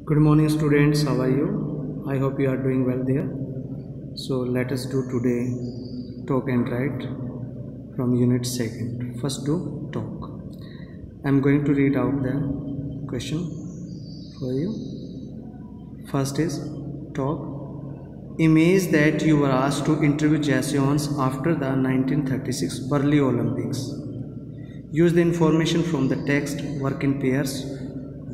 Good morning students, how are you? I hope you are doing well there. So let us do today talk and write from unit 2nd. First do talk. I am going to read out the question for you. First is talk. Imagine that you were asked to interview Jesse Owens after the 1936 Berlin Olympics. Use the information from the text, work in pairs.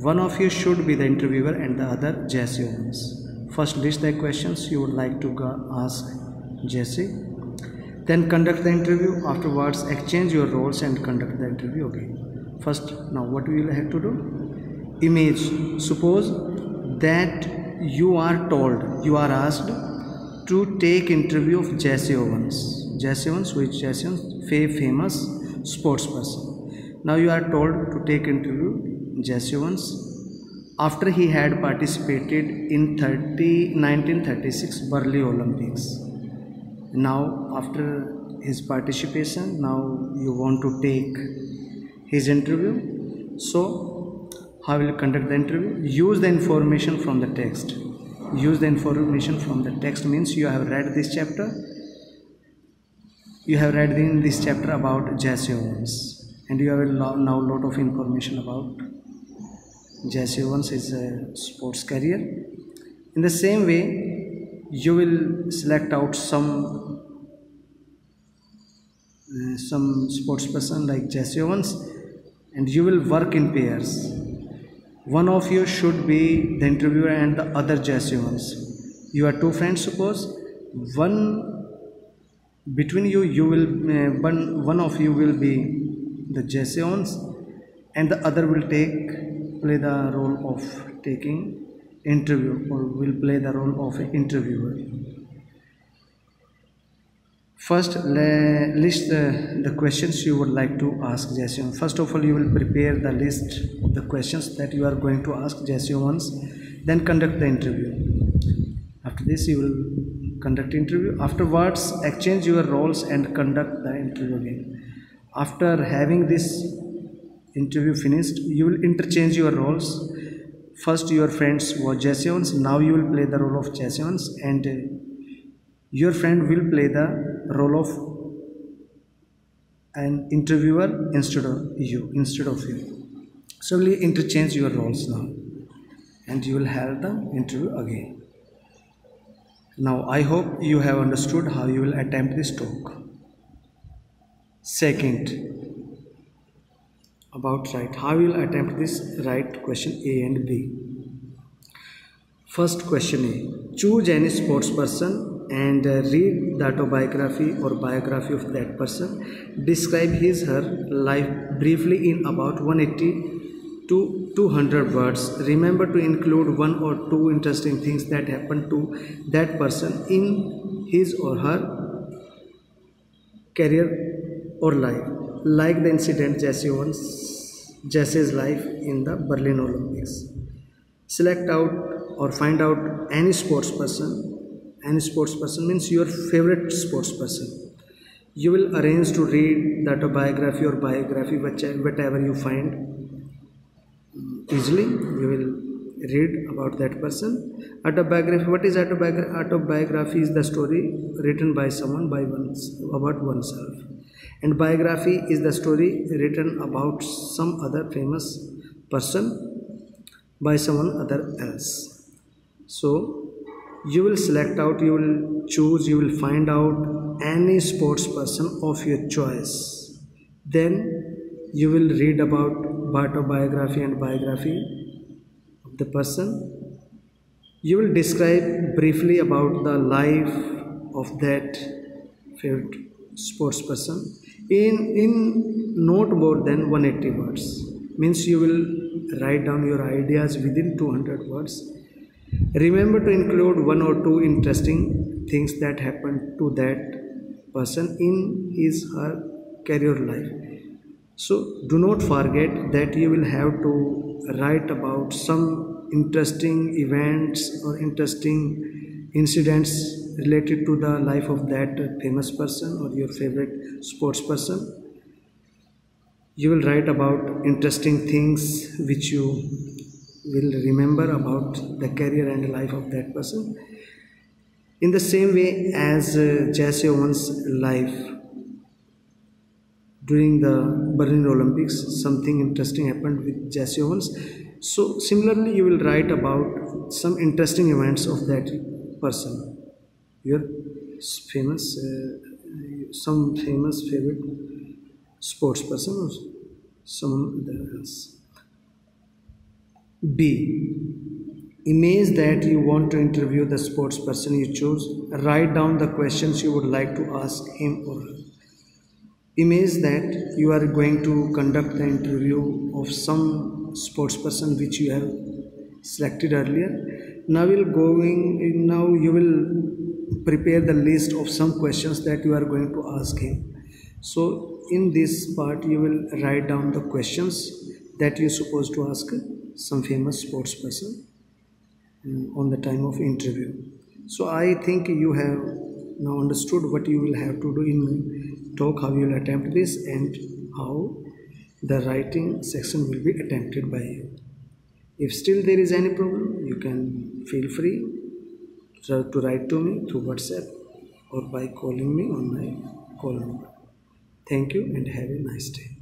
One of you should be the interviewer and the other Jesse Owens. First list the questions you would like to ask Jesse. Then conduct the interview. Afterwards exchange your roles and conduct the interview again. First, now what we will have to do? Image. Suppose that you are told, you are asked to take interview of Jesse Owens. Jesse Owens, which Jesse Owens, famous sports person. Now you are told to take interview Jesse Owens after he had participated in 1936 Berlin Olympics. Now after his participation, now you want to take his interview. So how will you conduct the interview? Use the information from the text. Use the information from the text means you have read this chapter. You have read in this chapter about Jesse Owens and you have now lot of information about Jesse Owens is a sports career. In the same way, you will select out some sports person like Jesse Owens and you will work in pairs. One of you should be the interviewer and the other Jesse Owens. You are two friends, suppose. One between you will one of you will be the Jesse Owens and the other will play the role of taking interview or will play the role of an interviewer. First, list the questions you would like to ask Jesse Owens. First of all, you will prepare the list of the questions that you are going to ask Jesse Owens. Then conduct the interview. After this, you will conduct interview. Afterwards, exchange your roles and conduct the interview again. After having this interview finished, you will interchange your roles. First your friends were Jesse Owens, now you will play the role of Jesse Owens and your friend will play the role of an interviewer instead of you. So you will interchange your roles now and you will have the interview again. Now I hope you have understood how you will attempt this talk. Second, about write. How will attempt this? Write question A and B. First question A. Choose any sports person and read the autobiography or biography of that person. Describe his/her life briefly in about 180 to 200 words. Remember to include one or two interesting things that happened to that person in his or her career or life. Like the incident Jesse's life in the Berlin Olympics. Select out or find out any sports person. Any sports person means your favorite sports person. You will arrange to read the autobiography or biography, whatever you find easily. You will read about that person. Autobiography. What is autobiography? Autobiography is the story written by someone about oneself. And biography is the story written about some other famous person by someone other else. So you will select out, you will choose, you will find out any sports person of your choice. Then you will read about autobiography and biography of the person. You will describe briefly about the life of that favorite sports person in not more than 180 words. Means you will write down your ideas within 200 words. Remember to include one or two interesting things that happened to that person in his/her career life. So do not forget that you will have to write about some interesting events or interesting incidents related to the life of that famous person or your favorite sports person. You will write about interesting things which you will remember about the career and life of that person. In the same way as Jesse Owens' life during the Berlin Olympics, something interesting happened with Jesse Owens. So similarly, you will write about some interesting events of that person, your famous, some famous favorite sports person or someone else. B. Image that you want to interview the sports person you choose. Write down the questions you would like to ask him or her. Image that you are going to conduct the interview of some sports person which you have selected earlier. Now you will prepare the list of some questions that you are going to ask him. So in this part you will write down the questions that you're supposed to ask some famous sports person on the time of interview. So I think you have now understood what you will have to do in talk, how you will attempt this, and how the writing section will be attempted by you. If still there is any problem, you can feel free to write to me through WhatsApp or by calling me on my call number. Thank you and have a nice day.